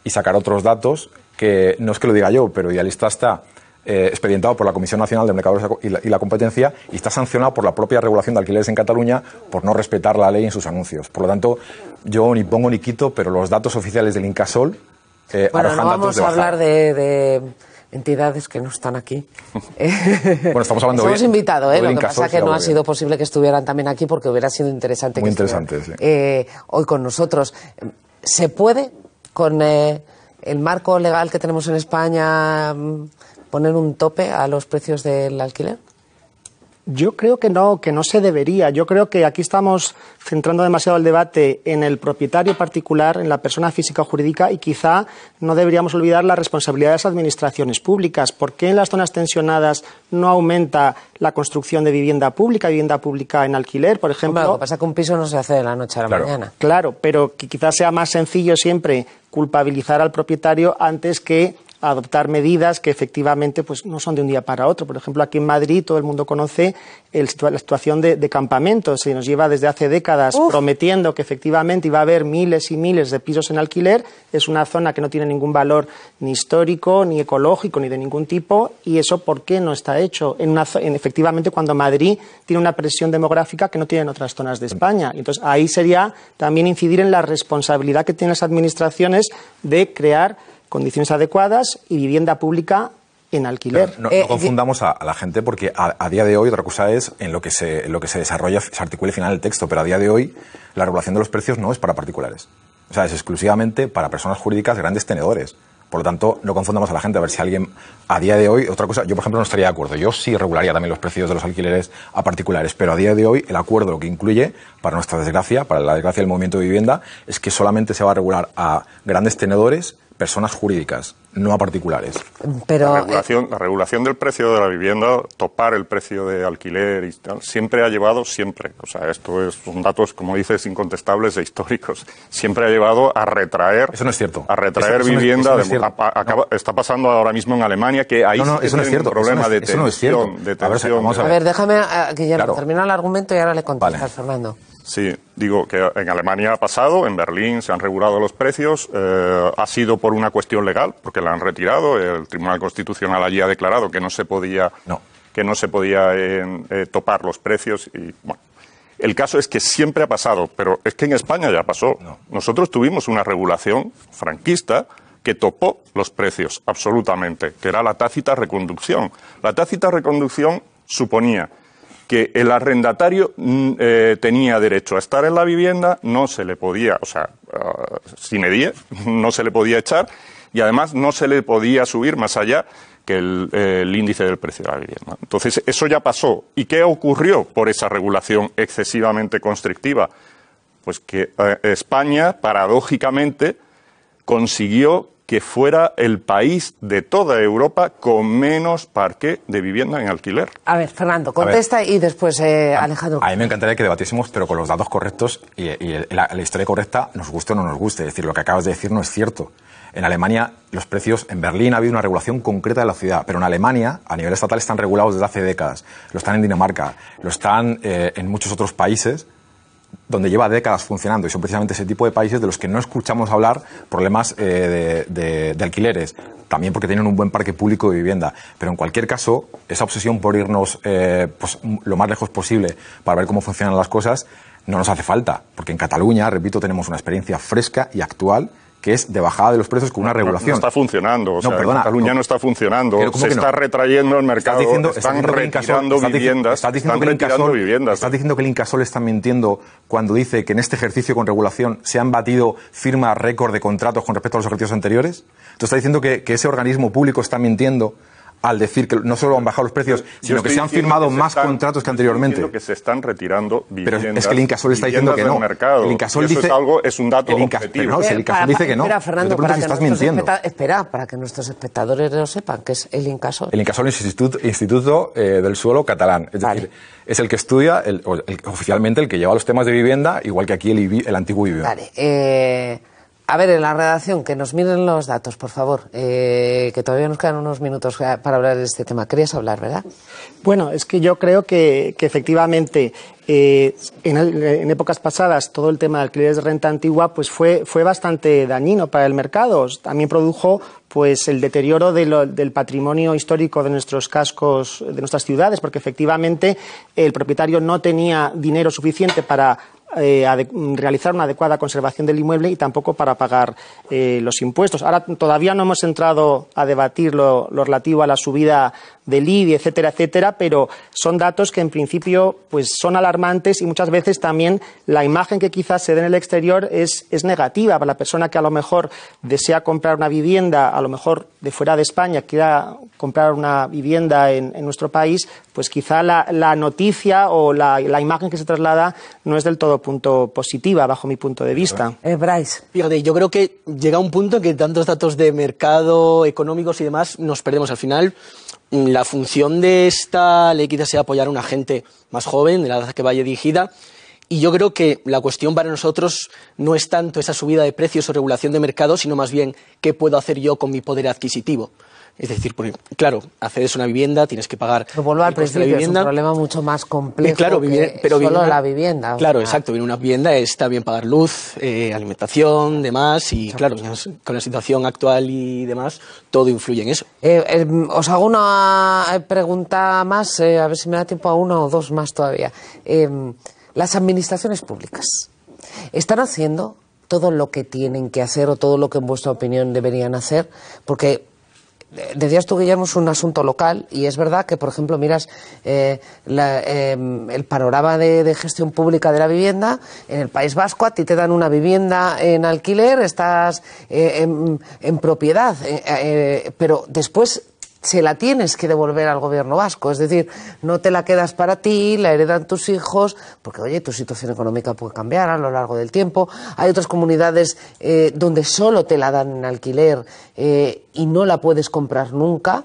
y sacar otros datos que, no es que lo diga yo, pero Idealista está expedientado por la Comisión Nacional de Mercados y la Competencia y está sancionado por la propia regulación de alquileres en Cataluña por no respetar la ley en sus anuncios. Por lo tanto, yo ni pongo ni quito, pero los datos oficiales del Incasol bueno, no vamos a hablar de entidades que no están aquí. Bueno, estamos hablando hemos invitado, lo que Incasol, pasa es que no ha sido posible que estuvieran también aquí porque hubiera sido interesante muy que interesante, hoy con nosotros. ¿Se puede, con el marco legal que tenemos en España, poner un tope a los precios del alquiler? Yo creo que no se debería. Yo creo que aquí estamos centrando demasiado el debate en el propietario particular, en la persona física o jurídica, y quizá no deberíamos olvidar la responsabilidad de las administraciones públicas. ¿Por qué en las zonas tensionadas no aumenta la construcción de vivienda pública en alquiler, por ejemplo? Bueno, lo que pasa es que un piso no se hace de la noche a la mañana. Claro, pero que quizás sea más sencillo siempre culpabilizar al propietario antes que adoptar medidas que efectivamente pues no son de un día para otro. Por ejemplo, aquí en Madrid todo el mundo conoce la situación de campamentos. Se nos lleva desde hace décadas prometiendo que efectivamente iba a haber miles y miles de pisos en alquiler. Es una zona que no tiene ningún valor ni histórico, ni ecológico, ni de ningún tipo. ¿Y eso por qué no está hecho? Efectivamente, cuando Madrid tiene una presión demográfica que no tienen otras zonas de España. Entonces, ahí sería también incidir en la responsabilidad que tienen las administraciones de crear condiciones adecuadas y vivienda pública en alquiler. No confundamos a la gente, porque a día de hoy otra cosa es en lo que se desarrolla, se articula al final el texto, pero a día de hoy la regulación de los precios no es para particulares. O sea, es exclusivamente para personas jurídicas, grandes tenedores. Por lo tanto, no confundamos a la gente. A ver si alguien a día de hoy, otra cosa, yo por ejemplo no estaría de acuerdo. Yo sí regularía también los precios de los alquileres a particulares, pero a día de hoy el acuerdo lo que incluye, para nuestra desgracia, para la desgracia del movimiento de vivienda, es que solamente se va a regular a grandes tenedores, personas jurídicas, no a particulares. Pero la regulación del precio de la vivienda, topar el precio de alquiler y tal, siempre ha llevado, o sea, esto son datos, como dices, incontestables e históricos, siempre ha llevado a retraer. Eso no es cierto. A retraer vivienda. Está pasando ahora mismo en Alemania, que ahí eso no es cierto. Un problema de tensión. A ver, déjame, Guillermo, terminar el argumento y ahora le contestas, Fernando. Sí, digo que en Alemania ha pasado, en Berlín se han regulado los precios, ha sido por una cuestión legal, porque la han retirado, el Tribunal Constitucional allí ha declarado que no se podía topar los precios y bueno. El caso es que siempre ha pasado, pero es que en España ya pasó. Nosotros tuvimos una regulación franquista que topó los precios, absolutamente, que era la tácita reconducción. La tácita reconducción suponía que el arrendatario tenía derecho a estar en la vivienda, no se le podía, o sea, sine die, no se le podía echar, y además no se le podía subir más allá que el índice del precio de la vivienda. Entonces, eso ya pasó. ¿Y qué ocurrió por esa regulación excesivamente constrictiva? Pues que España, paradójicamente, consiguió que fuera el país de toda Europa con menos parque de vivienda en alquiler. A ver, Fernando, contesta y después Alejandro. A mí me encantaría que debatiésemos, pero con los datos correctos y la historia correcta, nos guste o no nos guste. Es decir, lo que acabas de decir no es cierto. En Alemania, los precios, en Berlín ha habido una regulación concreta de la ciudad, pero en Alemania, a nivel estatal, están regulados desde hace décadas. Lo están en Dinamarca, lo están en muchos otros países donde lleva décadas funcionando, y son precisamente ese tipo de países de los que no escuchamos hablar problemas de alquileres, también porque tienen un buen parque público de vivienda. Pero en cualquier caso, esa obsesión por irnos pues, lo más lejos posible para ver cómo funcionan las cosas no nos hace falta, porque en Cataluña, repito, tenemos una experiencia fresca y actual que es de bajada de los precios con una regulación. No está funcionando, o sea, perdona, Cataluña no está funcionando, se está retrayendo el mercado, están retirando viviendas, están retirando viviendas. ¿Estás diciendo que el Incasol está mintiendo cuando dice que en este ejercicio con regulación se han batido firmas récord de contratos con respecto a los ejercicios anteriores? ¿Tú estás diciendo que ese organismo público está mintiendo al decir que no solo han bajado los precios, sino que se han firmado más contratos que anteriormente? Estoy diciendo que se están retirando viviendas. Pero es que el Incasol está diciendo que no. El Incasol dice, es un dato objetivo. No, el Incasol dice que no. Espera, Fernando, para que nuestros espectadores lo sepan, ¿qué es el Incasol? El Incasol es el Instituto del Suelo catalán. Es decir, es el que estudia, oficialmente, el que lleva los temas de vivienda, igual que aquí el antiguo IBIO. Vale. A ver, en la redacción, que nos miren los datos, por favor, que todavía nos quedan unos minutos para hablar de este tema. Querías hablar, ¿verdad? Bueno, es que yo creo que efectivamente en épocas pasadas todo el tema de alquileres de renta antigua pues fue bastante dañino para el mercado. También produjo pues el deterioro del patrimonio histórico de nuestros cascos, de nuestras ciudades, porque efectivamente el propietario no tenía dinero suficiente para realizar una adecuada conservación del inmueble y tampoco para pagar los impuestos. Ahora todavía no hemos entrado a debatir lo relativo a la subida del IBI, etcétera, etcétera, pero son datos que en principio pues son alarmantes y muchas veces también la imagen que quizás se dé en el exterior es negativa para la persona que a lo mejor desea comprar una vivienda, a lo mejor de fuera de España quiera comprar una vivienda en nuestro país, pues quizá la noticia o la imagen que se traslada no es del todo punto positiva, bajo mi punto de vista. Bryce. Fíjate, yo creo que llega un punto en que tantos datos de mercado, económicos y demás nos perdemos. Al final, la función de esta ley quizás sea apoyar a una gente más joven, de la edad que vaya dirigida, y yo creo que la cuestión para nosotros no es tanto esa subida de precios o regulación de mercado, sino más bien qué puedo hacer yo con mi poder adquisitivo. Es decir, porque, claro, accedes a una vivienda, tienes que pagar. Pero vuelvo al principio, es un problema mucho más complejo que solo la vivienda. Claro, exacto. Viene una vivienda, está bien pagar luz, alimentación, demás, y claro, con la situación actual y demás, todo influye en eso. Os hago una pregunta más, a ver si me da tiempo a una o dos más todavía. Las administraciones públicas están haciendo todo lo que tienen que hacer o todo lo que en vuestra opinión deberían hacer, porque decías tú, Guillermo, es un asunto local y es verdad que, por ejemplo, miras el panorama de gestión pública de la vivienda en el País Vasco. A ti te dan una vivienda en alquiler, estás en propiedad, pero después se la tienes que devolver al gobierno vasco, es decir, no te la quedas para ti, la heredan tus hijos, porque oye, tu situación económica puede cambiar a lo largo del tiempo. Hay otras comunidades donde solo te la dan en alquiler y no la puedes comprar nunca,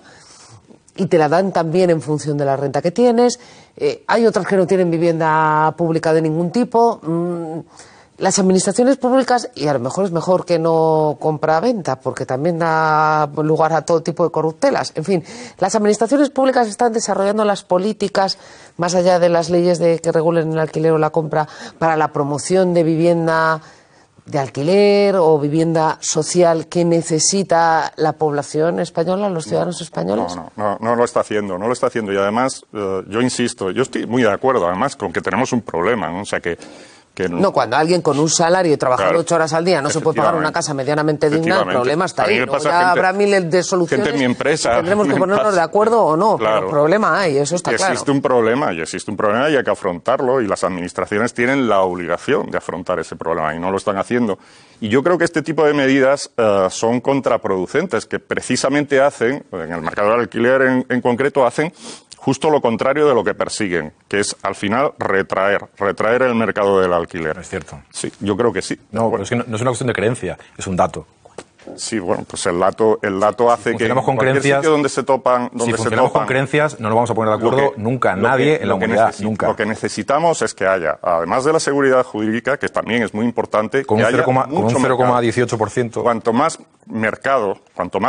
y te la dan también en función de la renta que tienes. Hay otras que no tienen vivienda pública de ningún tipo. Las administraciones públicas, y a lo mejor es mejor que no compra-venta, porque también da lugar a todo tipo de corruptelas. En fin, las administraciones públicas están desarrollando las políticas, más allá de las leyes que regulen el alquiler o la compra, para la promoción de vivienda de alquiler o vivienda social que necesita la población española, los ciudadanos españoles. No lo está haciendo, y además, yo insisto, yo estoy muy de acuerdo, además, con que tenemos un problema, ¿no? O sea, que No, cuando alguien con un salario y trabajando 8 horas al día no se puede pagar una casa medianamente digna, el problema está ahí. Ya habrá miles de soluciones. Gente en mi empresa. Tendremos que ponernos de acuerdo o no, pero problema hay, eso está claro. Existe un problema y hay que afrontarlo, y las administraciones tienen la obligación de afrontar ese problema y no lo están haciendo. Y yo creo que este tipo de medidas son contraproducentes, que precisamente hacen, en el mercado del alquiler en concreto, hacen justo lo contrario de lo que persiguen, que es, al final, retraer el mercado del alquiler. Es cierto. Sí, yo creo que sí. No, pero es que no es una cuestión de creencia, es un dato. Sí, bueno, pues el dato hace que en con cualquier creencias, sitio donde se topan... Si funcionamos con creencias, no nos vamos a poner de acuerdo nunca, nadie en la humanidad, nunca. Lo que necesitamos es que haya, además de la seguridad jurídica, que también es muy importante, con que un haya 0,18%. Cuanto más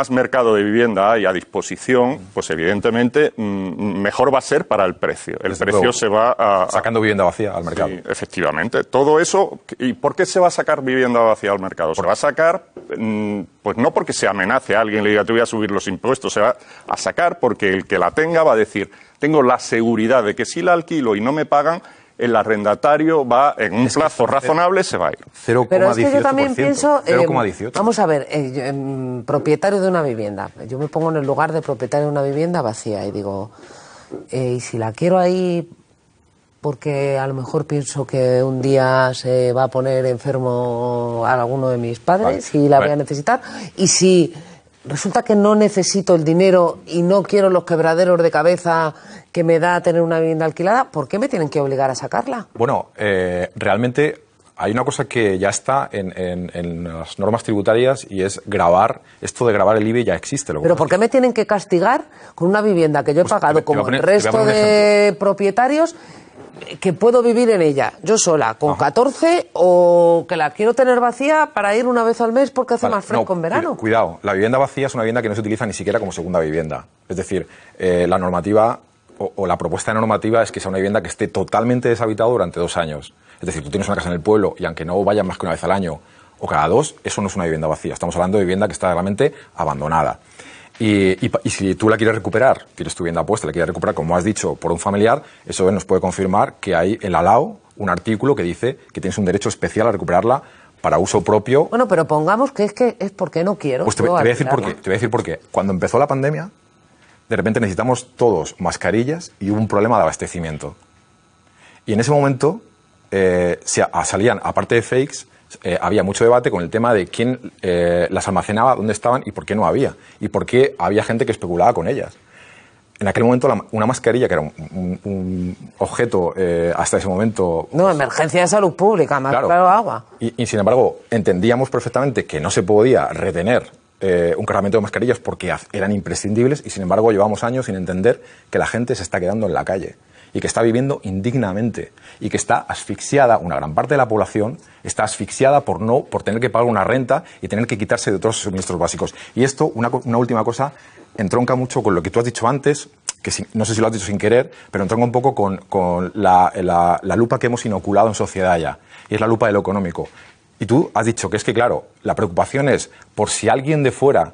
mercado de vivienda hay a disposición, pues evidentemente mejor va a ser para el precio. El precio se va sacando vivienda vacía al mercado. Sí, efectivamente. Todo eso... ¿Y por qué se va a sacar vivienda vacía al mercado? Se va a sacar... pues no porque se amenace a alguien y le diga te voy a subir los impuestos, se va a sacar porque el que la tenga va a decir tengo la seguridad de que si la alquilo y no me pagan, el arrendatario va en un plazo razonable, se va a ir. 0,18%. Pero es que yo también pienso, 0,18. vamos a ver, propietario de una vivienda, yo me pongo en el lugar de propietario de una vivienda vacía y digo, y si la quiero ahí porque a lo mejor pienso que un día se va a poner enfermo a alguno de mis padres y la voy a necesitar, y si resulta que no necesito el dinero y no quiero los quebraderos de cabeza que me da tener una vivienda alquilada, ¿por qué me tienen que obligar a sacarla? Bueno, realmente hay una cosa que ya está en las normas tributarias y es grabar. Esto de grabar el IBI ya existe. ¿Pero por qué me tienen que castigar con una vivienda que yo he pagado como el resto de propietarios, que puedo vivir en ella, yo sola, con 14, o que la quiero tener vacía para ir una vez al mes porque hace más fresco en verano? Cuidado, la vivienda vacía es una vivienda que no se utiliza ni siquiera como segunda vivienda. Es decir, la normativa o la propuesta de normativa es que sea una vivienda que esté totalmente deshabitada durante 2 años. Es decir, tú tienes una casa en el pueblo y aunque no vayas más que una vez al año o cada 2, eso no es una vivienda vacía. Estamos hablando de vivienda que está realmente abandonada. Y si tú la quieres recuperar, tienes tu vivienda puesta, la quieres recuperar, como has dicho, por un familiar, eso nos puede confirmar que hay en la LAO un artículo que dice que tienes un derecho especial a recuperarla para uso propio. Bueno, pero pongamos que es porque no quiero. Pues te voy a decir por qué. Te voy a decir por qué. Cuando empezó la pandemia, de repente necesitamos todos mascarillas y hubo un problema de abastecimiento. Y en ese momento salían, aparte de fakes, había mucho debate con el tema de quién las almacenaba, dónde estaban y por qué no había. Y por qué había gente que especulaba con ellas. En aquel momento una mascarilla, que era un objeto hasta ese momento... No, emergencia de salud pública, más claro agua. Y sin embargo, entendíamos perfectamente que no se podía retener un cargamento de mascarillas porque eran imprescindibles, y sin embargo llevamos años sin entender que la gente se está quedando en la calle y que está viviendo indignamente y que está asfixiada, una gran parte de la población está asfixiada por tener que pagar una renta y tener que quitarse de todos sus suministros básicos. Y esto, una última cosa, entronca mucho con lo que tú has dicho antes, que no sé si lo has dicho sin querer, pero entronca un poco con la lupa que hemos inoculado en sociedad ya, y es la lupa de lo económico. Y tú has dicho que es que, claro, la preocupación es por si alguien de fuera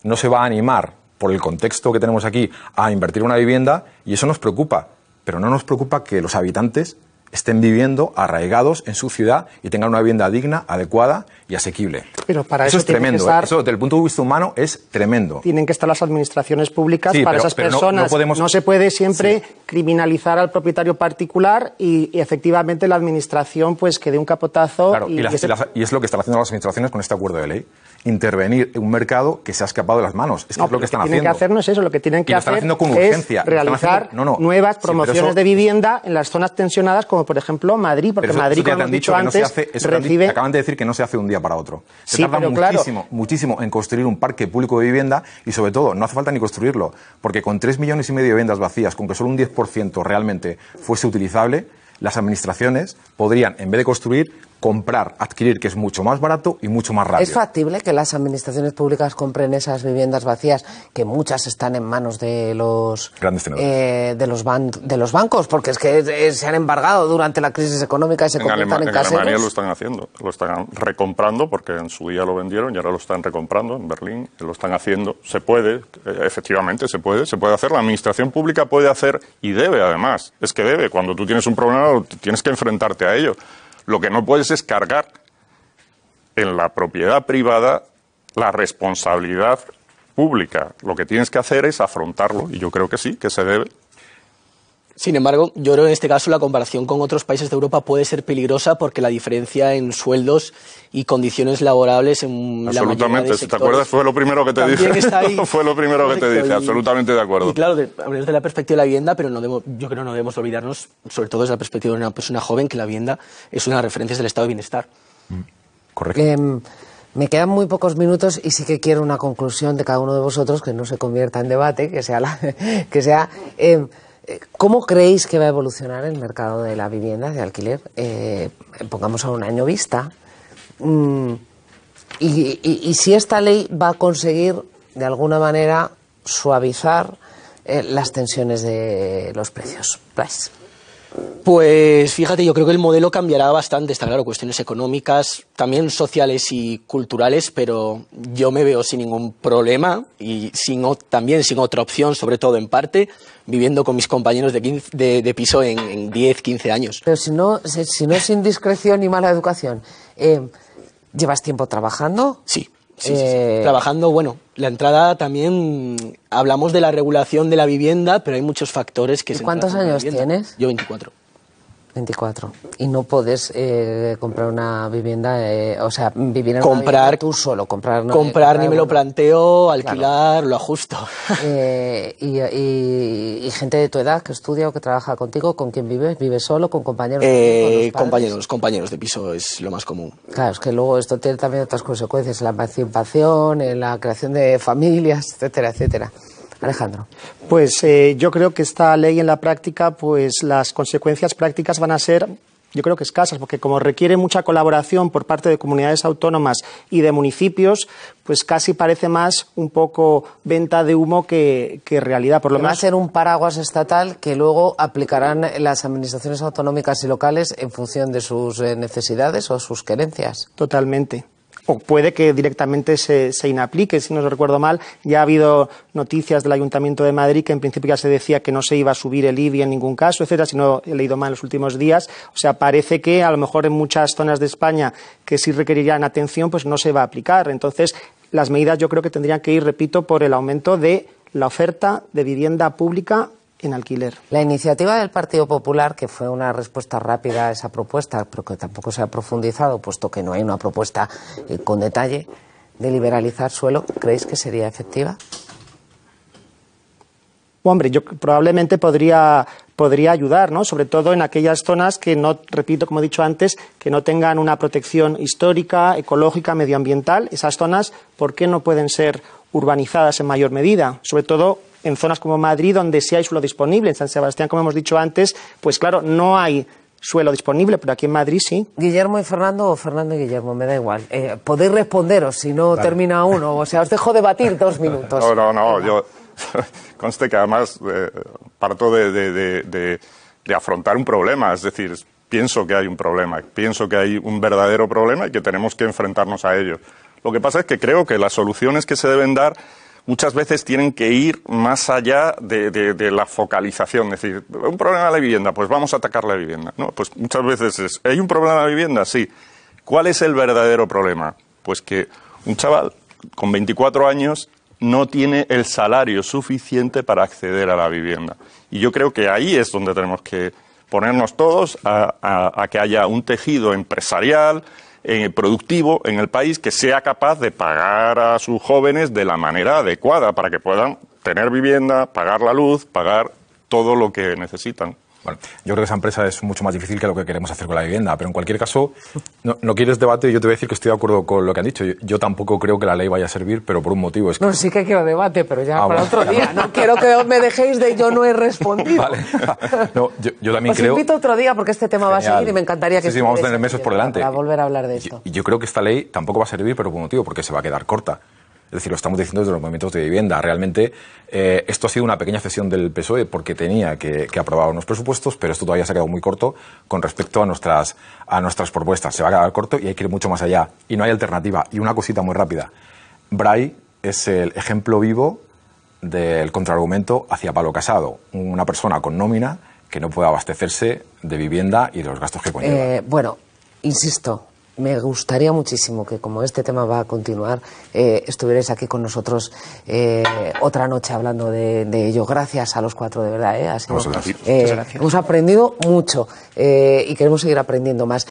no se va a animar, por el contexto que tenemos aquí, a invertir en una vivienda, y eso nos preocupa. Pero no nos preocupa que los habitantes estén viviendo arraigados en su ciudad y tengan una vivienda digna, adecuada y asequible. Pero para eso es tremendo. Eso, desde el punto de vista humano, es tremendo. Tienen que estar las administraciones públicas para esas personas. No se puede siempre criminalizar al propietario particular y efectivamente la administración pues que dé un capotazo. Claro, y es lo que están haciendo las administraciones con este acuerdo de ley. Intervenir en un mercado que se ha escapado de las manos. Es que es lo que están haciendo. Lo que tienen que hacer no es eso, lo que tienen que hacer con urgencia. Es realizar nuevas promociones de vivienda en las zonas tensionadas, como por ejemplo Madrid, porque Madrid, como hemos dicho antes, recibe... Acaban de decir que no se hace de un día para otro. Se tarda muchísimo en construir un parque público de vivienda y, sobre todo, no hace falta ni construirlo, porque con 3,5 millones de viviendas vacías, con que solo un 10% realmente fuese utilizable, las administraciones podrían, en vez de construir, comprar, adquirir, que es mucho más barato y mucho más rápido. ¿Es factible que las administraciones públicas compren esas viviendas vacías, que muchas están en manos de los grandes tenedores, de los bancos? Porque es que se han embargado durante la crisis económica y se conviertan en caseros. En Alemania lo están haciendo, lo están recomprando, porque en su día lo vendieron y ahora lo están recomprando. En Berlín lo están haciendo. Se puede, efectivamente, se puede hacer. La administración pública puede hacer y debe, además. Es que debe. Cuando tú tienes un problema, tienes que enfrentarte a ello. Lo que no puedes es cargar en la propiedad privada la responsabilidad pública. Lo que tienes que hacer es afrontarlo, y yo creo que sí, que se debe. Sin embargo, yo creo que en este caso la comparación con otros países de Europa puede ser peligrosa porque la diferencia en sueldos y condiciones laborables en la mayoría de absolutamente, si te acuerdas, fue lo primero que te dije. Fue lo primero que te dije, absolutamente de acuerdo. Y claro, desde la perspectiva de la vivienda, pero yo creo que no debemos olvidarnos, sobre todo desde la perspectiva de una persona joven, que la vivienda es una de las referencias del estado de bienestar. Correcto. Me quedan muy pocos minutos y sí que quiero una conclusión de cada uno de vosotros, que no se convierta en debate, que sea ¿cómo creéis que va a evolucionar el mercado de la vivienda de alquiler? Pongamos a un año vista. Y si esta ley va a conseguir, de alguna manera, suavizar las tensiones de los precios. Pues fíjate, yo creo que el modelo cambiará bastante, está claro, cuestiones económicas, también sociales y culturales, pero yo me veo sin ningún problema y también sin otra opción, sobre todo en parte, viviendo con mis compañeros de piso en 10, 15 años. Pero si no es indiscreción y mala educación, ¿llevas tiempo trabajando? Sí. Sí. Trabajando, bueno, la entrada también, hablamos de la regulación de la vivienda, pero hay muchos factores que... ¿Y cuántos años tienes? Yo 24. 24. Y no puedes comprar una vivienda, vivir en una vivienda tú solo. Comprar ni me lo planteo, alquilar, claro. Lo ajusto. Y gente de tu edad que estudia o que trabaja contigo, ¿con quién vives? ¿Vives solo, con compañeros? Compañeros de piso es lo más común. Claro, es que luego esto tiene también otras consecuencias, en la emancipación, en la creación de familias, etcétera, etcétera. Alejandro. Pues yo creo que esta ley en la práctica, pues las consecuencias prácticas van a ser, yo creo que escasas, porque como requiere mucha colaboración por parte de comunidades autónomas y de municipios, pues casi parece más un poco venta de humo que realidad. Por lo menos va a ser un paraguas estatal que luego aplicarán las administraciones autonómicas y locales en función de sus necesidades o sus querencias. Totalmente. O puede que directamente se inaplique, si no recuerdo mal. Ya ha habido noticias del Ayuntamiento de Madrid que en principio ya se decía que no se iba a subir el IBI en ningún caso, etcétera, si no he leído mal en los últimos días. O sea, parece que a lo mejor en muchas zonas de España que sí requerirían atención, pues no se va a aplicar. Entonces, las medidas yo creo que tendrían que ir, repito, por el aumento de la oferta de vivienda pública en alquiler. La iniciativa del Partido Popular, que fue una respuesta rápida a esa propuesta, pero que tampoco se ha profundizado, puesto que no hay una propuesta con detalle de liberalizar suelo, ¿creéis que sería efectiva? Hombre, yo probablemente podría ayudar, ¿no? Sobre todo en aquellas zonas que no, repito, como he dicho antes, que no tengan una protección histórica, ecológica, medioambiental. Esas zonas, ¿por qué no pueden ser urbanizadas en mayor medida? Sobre todo en zonas como Madrid, donde sí hay suelo disponible. En San Sebastián, como hemos dicho antes, pues claro, no hay suelo disponible, pero aquí en Madrid sí. Guillermo y Fernando, o Fernando y Guillermo, me da igual. Podéis responderos si no termina uno. O sea, os dejo debatir 2 minutos. No, yo conste que además parto de afrontar un problema. Es decir, pienso que hay un problema, pienso que hay un verdadero problema y que tenemos que enfrentarnos a ello. Lo que pasa es que creo que las soluciones que se deben dar muchas veces tienen que ir más allá de la focalización. Es decir, un problema de la vivienda, pues vamos a atacar la vivienda. No, pues muchas veces ¿hay un problema de la vivienda? Sí. ¿Cuál es el verdadero problema? Pues que un chaval con 24 años no tiene el salario suficiente para acceder a la vivienda. Y yo creo que ahí es donde tenemos que ponernos todos a que haya un tejido empresarial, productivo en el país que sea capaz de pagar a sus jóvenes de la manera adecuada para que puedan tener vivienda, pagar la luz, pagar todo lo que necesitan. Bueno, yo creo que esa empresa es mucho más difícil que lo que queremos hacer con la vivienda, pero en cualquier caso, no quieres debate, yo te voy a decir que estoy de acuerdo con lo que han dicho. Yo tampoco creo que la ley vaya a servir, pero por un motivo. Es que... No, sí que quiero debate, pero ya para otro día. No quiero que me dejéis de yo no he respondido. Vale. No, yo también os creo... Os invito otro día porque este tema va a seguir y me encantaría que... Sí, vamos a tener meses por delante. Para volver a hablar de esto. Y yo creo que esta ley tampoco va a servir, pero por un motivo, porque se va a quedar corta. Es decir, lo estamos diciendo desde los movimientos de vivienda. Realmente esto ha sido una pequeña cesión del PSOE porque tenía que aprobar unos presupuestos, pero esto todavía se ha quedado muy corto con respecto a nuestras propuestas. Se va a quedar corto y hay que ir mucho más allá. Y no hay alternativa. Y una cosita muy rápida. Bray es el ejemplo vivo del contraargumento hacia Pablo Casado, una persona con nómina que no puede abastecerse de vivienda y de los gastos que conlleva. Bueno, insisto, me gustaría muchísimo que, como este tema va a continuar, estuvierais aquí con nosotros otra noche hablando de ello. Gracias a los cuatro, de verdad. Ha sido, hemos aprendido mucho y queremos seguir aprendiendo más.